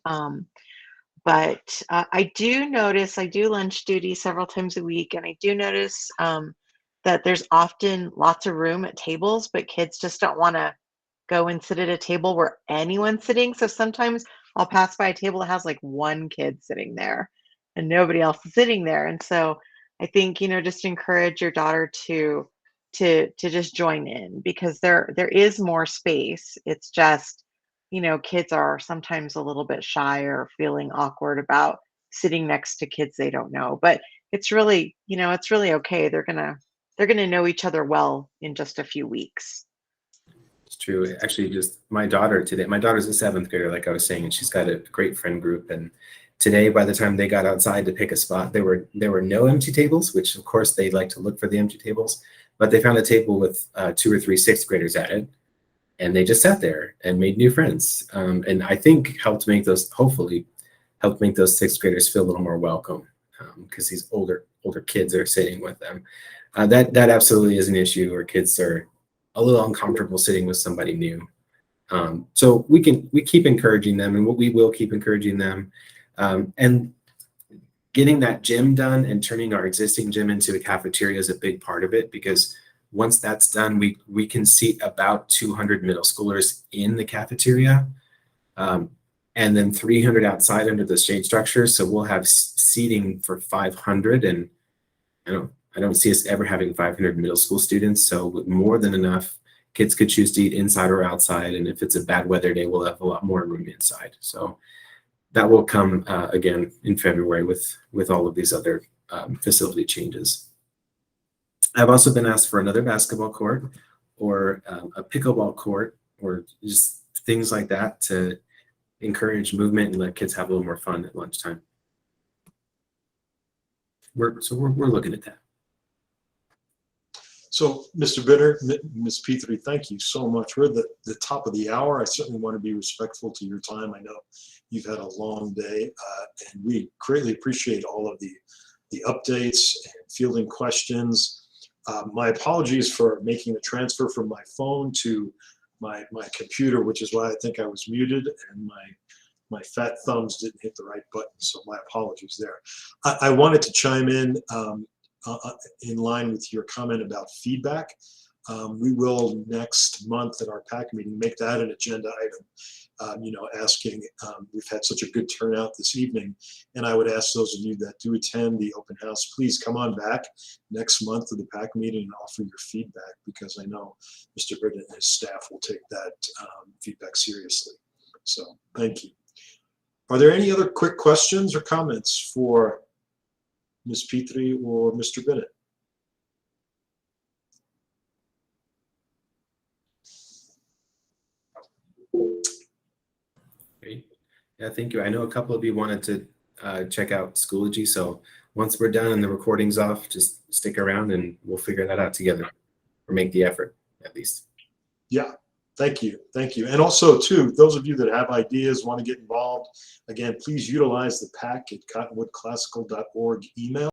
But I do notice, I do lunch duty several times a week, and I do notice that there's often lots of room at tables, but kids just don't want to go and sit at a table where anyone's sitting. So sometimes I'll pass by a table that has like one kid sitting there and nobody else is sitting there. And so I think, just encourage your daughter to just join in because there is more space. It's just, kids are sometimes a little bit shy or feeling awkward about sitting next to kids they don't know. But it's really, it's really okay. They're gonna know each other well in just a few weeks. It's true. Actually, just my daughter's a 7th grader, like I was saying, and she's got a great friend group. And today, by the time they got outside to pick a spot, there were no empty tables, which of course they like to look for the empty tables, but they found a table with 2 or 3 6th graders at it. And they just sat there and made new friends. And I think hopefully helped make those 6th graders feel a little more welcome because these older kids are sitting with them. That absolutely is an issue where kids are a little uncomfortable sitting with somebody new. So we keep encouraging them, and we will keep encouraging them. And getting that gym done and turning our existing gym into a cafeteria is a big part of it because once that's done, we can seat about 200 middle schoolers in the cafeteria, and then 300 outside under the shade structure. So we'll have seating for 500, and I don't see us ever having 500 middle school students. So with more than enough, kids could choose to eat inside or outside. And if it's a bad weather day, we'll have a lot more room inside. So that will come again in February with all of these other facility changes. I've also been asked for another basketball court or a pickleball court or just things like that to encourage movement and let kids have a little more fun at lunchtime. We're looking at that. So, Mr. Bitter, Ms. P3, thank you so much. We're at the top of the hour. I certainly want to be respectful to your time. I know you've had a long day, and we greatly appreciate all of the updates and fielding questions. My apologies for making the transfer from my phone to my computer, which is why I think I was muted, and my fat thumbs didn't hit the right button, so my apologies there. I wanted to chime in line with your comment about feedback. We will next month at our PAC meeting make that an agenda item, asking, we've had such a good turnout this evening, and I would ask those of you that do attend the open house, please come on back next month to the PAC meeting and offer your feedback, because I know Mr. Britton and his staff will take that feedback seriously. So thank you. Are there any other quick questions or comments for Ms. P3 or Mr. Bennett? Great. Yeah, thank you. I know a couple of you wanted to check out Schoology, so once we're done and the recording's off, just stick around and we'll figure that out together, or make the effort at least. Yeah. Thank you. Thank you. And also, too, those of you that have ideas, want to get involved, again, please utilize the PAC at cottonwoodclassical.org email.